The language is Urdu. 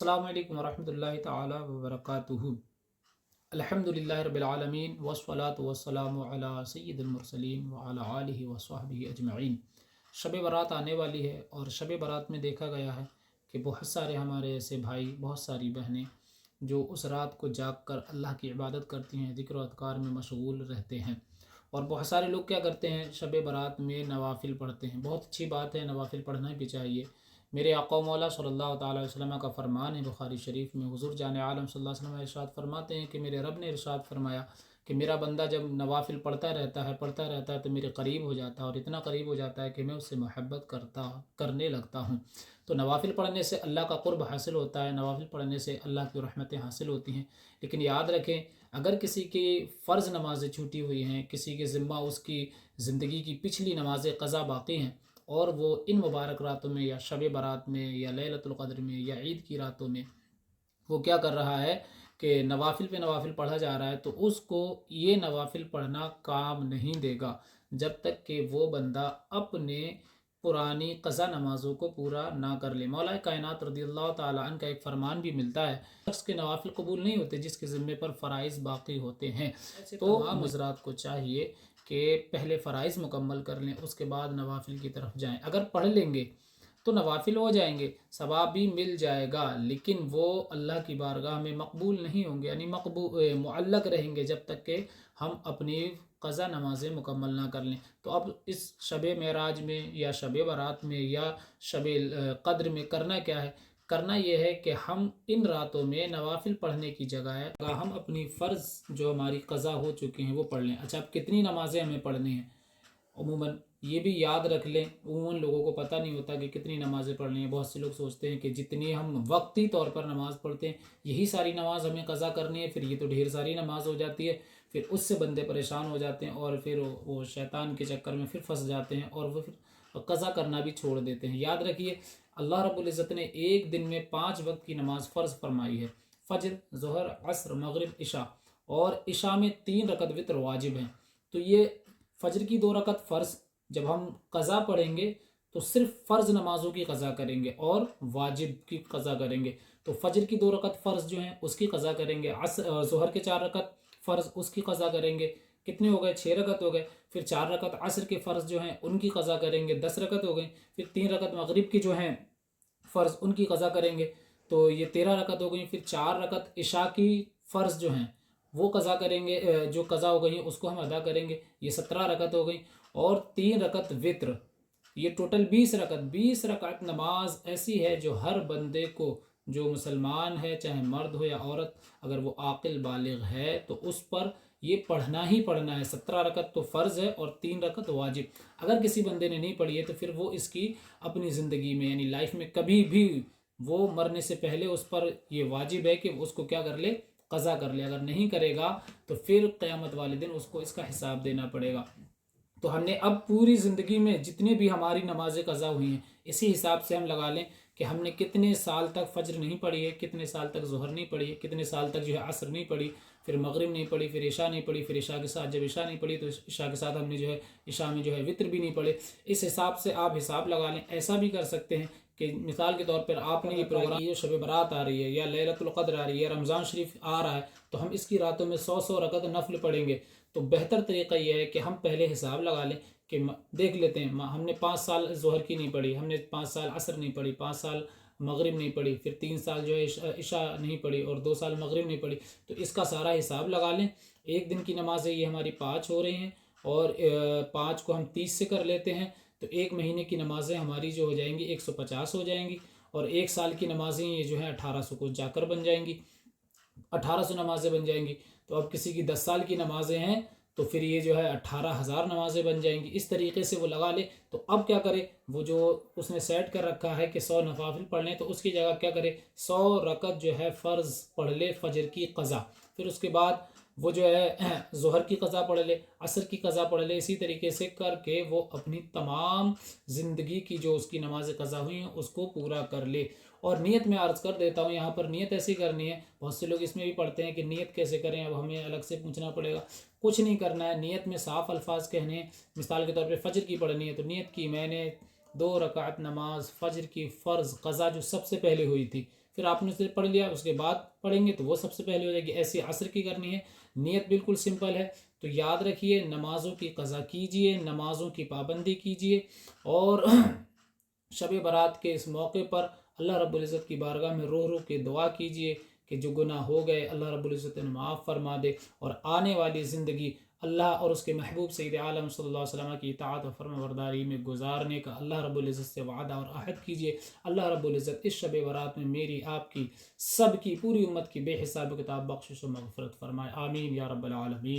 السلام علیکم ورحمۃ اللہ تعالی وبرکاتہ۔ الحمدللہ رب العالمین والصلاة والسلام علی سید المرسلین وعلی آلہ وصحبہ اجمعین۔ شب برات آنے والی ہے، اور شب برات میں دیکھا گیا ہے کہ بہت سارے ہمارے ایسے بھائی، بہت ساری بہنیں جو اس رات کو جاگ کر اللہ کی عبادت کرتی ہیں، ذکر و اذکار میں مشغول رہتے ہیں۔ اور بہت سارے لوگ کیا کرتے ہیں، شب برات میں نوافل پڑھتے ہیں۔ بہت اچھی بات ہے، نوافل پڑھنا بھی چاہیے۔ میرے آقا و مولا صلی اللہ تعالیٰ علیہ وسلم کا فرمان ہے بخاری شریف میں، حضور جان عالم صلی اللہ علیہ وسلم ارشاد فرماتے ہیں کہ میرے رب نے ارشاد فرمایا کہ میرا بندہ جب نوافل پڑھتا رہتا ہے تو میرے قریب ہو جاتا ہے، اور اتنا قریب ہو جاتا ہے کہ میں اس سے محبت کرنے لگتا ہوں۔ تو نوافل پڑھنے سے اللہ کا قرب حاصل ہوتا ہے، نوافل پڑھنے سے اللہ کی رحمتیں حاصل ہوتی ہیں۔ لیکن یاد رکھیں، اگر کسی کی فرض نمازیں چھوٹی ہوئی ہیں، کسی کے ذمہ اس کی زندگی کی پچھلی نمازیں قضا باقی ہیں، اور وہ ان مبارک راتوں میں یا شب برات میں یا لیلۃ القدر میں یا عید کی راتوں میں وہ کیا کر رہا ہے کہ نوافل پہ نوافل پڑھا جا رہا ہے، تو اس کو یہ نوافل پڑھنا کام نہیں دے گا جب تک کہ وہ بندہ اپنے پرانی قضا نمازوں کو پورا نہ کر لے۔ مولا کائنات رضی اللہ تعالیٰ عنہ کا ایک فرمان بھی ملتا ہے، شخص کے نوافل قبول نہیں ہوتے جس کے ذمے پر فرائض باقی ہوتے ہیں۔ تو تمام حضرات کو چاہیے کہ پہلے فرائض مکمل کر لیں، اس کے بعد نوافل کی طرف جائیں۔ اگر پڑھ لیں گے تو نوافل ہو جائیں گے، ثواب بھی مل جائے گا، لیکن وہ اللہ کی بارگاہ میں مقبول نہیں ہوں گے، یعنی معلق رہیں گے جب تک کہ ہم اپنی قضا نمازیں مکمل نہ کر لیں۔ تو اب اس شب معراج میں یا شب برات میں یا شب قدر میں کرنا کیا ہے؟ کرنا یہ ہے کہ ہم ان راتوں میں نوافل پڑھنے کی جگہ ہے ہم اپنی فرض جو ہماری قضا ہو چکی ہیں وہ پڑھ لیں۔ اچھا، اب کتنی نمازیں ہمیں پڑھنی ہیں؟ عموماً یہ بھی یاد رکھ لیں، عموماً لوگوں کو پتہ نہیں ہوتا کہ کتنی نمازیں پڑھنی ہیں۔ بہت سے لوگ سوچتے ہیں کہ جتنی ہم وقتی طور پر نماز پڑھتے ہیں یہی ساری نماز ہمیں قضا کرنی ہے، پھر یہ تو ڈھیر ساری نماز ہو جاتی ہے، پھر اس سے بندے پریشان ہو جاتے ہیں، اور پھر وہ شیطان کے چکر میں پھر پھنس جاتے ہیں، اور وہ پھر قضا کرنا بھی چھوڑ دیتے ہیں۔ یاد رکھیے، اللہ رب العزت نے ایک دن میں 5 وقت کی نماز فرض فرمائی ہے: فجر، ظہر، عصر، مغرب، عشاء، اور عشاء میں 3 رکعت وتر واجب ہیں۔ تو یہ فجر کی 2 رکعت فرض جب ہم قضا پڑھیں گے تو صرف فرض نمازوں کی قضا کریں گے اور واجب کی قضا کریں گے۔ تو فجر کی 2 رکعت فرض جو ہیں اس کی قضا کریں گے، ظہر کے 4 رکعت فرض اس کی قضا کریں گے، کتنے ہو گئے؟ 6 رکعت ہو گئے۔ پھر 4 رکعت عصر کے فرض جو ہیں ان کی قضا کریں گے، 10 رکعت ہو گئیں۔ پھر 3 رکعت مغرب کی جو ہیں فرض ان کی قضا کریں گے، تو یہ 13 رکعت ہو گئیں۔ پھر 4 رکعت عشاء کی فرض جو ہیں وہ قضا کریں گے، جو قضا ہو گئی ہیں اس کو ہم ادا کریں گے، یہ 17 رکعت ہو گئیں۔ اور 3 رکعت وتر، یہ ٹوٹل 20 رکعت۔ 20 رکعت نماز ایسی ہے جو ہر بندے کو، جو مسلمان ہے چاہے مرد ہو یا عورت، اگر وہ عاقل بالغ ہے تو اس پر یہ پڑھنا ہی پڑھنا ہے۔ 17 رکعت تو فرض ہے اور 3 رکعت واجب۔ اگر کسی بندے نے نہیں پڑھی ہے تو پھر وہ اس کی اپنی زندگی میں یعنی لائف میں کبھی بھی، وہ مرنے سے پہلے اس پر یہ واجب ہے کہ اس کو کیا کر لے؟ قضا کر لے۔ اگر نہیں کرے گا تو پھر قیامت والے دن اس کو اس کا حساب دینا پڑے گا۔ تو ہم نے اب پوری زندگی میں جتنے بھی ہماری نمازیں قضا ہوئی ہیں اسی حساب سے ہم لگا لیں کہ ہم نے کتنے سال تک فجر نہیں پڑھی ہے، کتنے سال تک ظہر نہیں پڑھی ہے، کتنے سال تک جو ہے عصر نہیں پڑھی، پھر مغرب نہیں پڑھی، پھر عشاء نہیں پڑھی، پھر عشاء کے ساتھ جب عشاء نہیں پڑھی تو عشاء کے ساتھ ہم نے جو ہے عشاء میں جو ہے وتر بھی نہیں پڑھے۔ اس حساب سے آپ حساب لگا لیں۔ ایسا بھی کر سکتے ہیں کہ مثال کے طور پر آپ نے یہ پروگرام، یہ شب برات آ رہی ہے یا لیلۃ القدر آ رہی ہے یا رمضان شریف آ رہا ہے، تو ہم اس کی راتوں میں 100 رکعت نفل پڑھیں گے۔ تو بہتر طریقہ یہ ہے کہ ہم پہلے حساب لگا لیں کہ دیکھ لیتے ہیں ہم نے 5 سال ظہر کی نہیں پڑھی، ہم نے 5 سال عصر نہیں پڑھی، 5 سال مغرب نہیں پڑھی، پھر 3 سال جو ہے عشاء نہیں پڑھی اور 2 سال مغرب نہیں پڑھی۔ تو اس کا سارا حساب لگا لیں۔ ایک دن کی نمازیں یہ ہماری 5 ہو رہی ہیں، اور 5 کو ہم 30 سے کر لیتے ہیں، تو ایک مہینے کی نمازیں ہماری جو ہو جائیں گی 150 ہو جائیں گی، اور ایک سال کی نمازیں یہ جو ہیں 1800 کو جا کر بن جائیں گی، 1800 نمازیں بن جائیں گی۔ تو اب کسی کی 10 سال کی نمازیں ہیں تو پھر یہ جو ہے 18,000 نمازیں بن جائیں گی۔ اس طریقے سے وہ لگا لے۔ تو اب کیا کرے؟ وہ جو اس نے سیٹ کر رکھا ہے کہ 100 نوافل پڑھ لیں، تو اس کی جگہ کیا کرے؟ 100 رکعت جو ہے فرض پڑھ لے فجر کی قضا، پھر اس کے بعد وہ جو ہے ظہر کی قضا پڑھ لے، عصر کی قضا پڑھ لے۔ اسی طریقے سے کر کے وہ اپنی تمام زندگی کی جو اس کی نماز قضا ہوئی ہیں اس کو پورا کر لے۔ اور نیت میں عرض کر دیتا ہوں، یہاں پر نیت ایسی کرنی ہے، بہت سے لوگ اس میں بھی پڑھتے ہیں کہ نیت کیسے کریں، اب ہمیں الگ سے پوچھنا پڑے گا۔ کچھ نہیں کرنا ہے، نیت میں صاف الفاظ کہنے ہیں۔ مثال کے طور پہ فجر کی پڑھنی ہے تو نیت کی میں نے 2 رکعت نماز فجر کی فرض قضا جو سب سے پہلے ہوئی تھی، پھر آپ نے اسے پڑھ لیا، اس کے بعد پڑھیں گے تو وہ سب سے پہلے ہو جائے گی. ایسی عصر کی کرنی ہے. نیت بالکل سمپل ہے. تو یاد رکھیے نمازوں کی قضا کیجئے، نمازوں کی پابندی کیجئے، اور شب برات کے اس موقع پر اللہ رب العزت کی بارگاہ میں رو رو کے دعا کیجئے کہ جو گناہ ہو گئے اللہ رب العزت نے معاف فرما دے، اور آنے والی زندگی اللہ اور اس کے محبوب سید عالم صلی اللہ علیہ وسلم کی اطاعت و فرما برداری میں گزارنے کا اللہ رب العزت سے وعدہ اور عہد کیجئے. اللہ رب العزت اس شب برات میں میری، آپ کی، سب کی، پوری امت کی بے حساب کتاب بخشش و مغفرت فرمائے. آمین یا رب العالمین.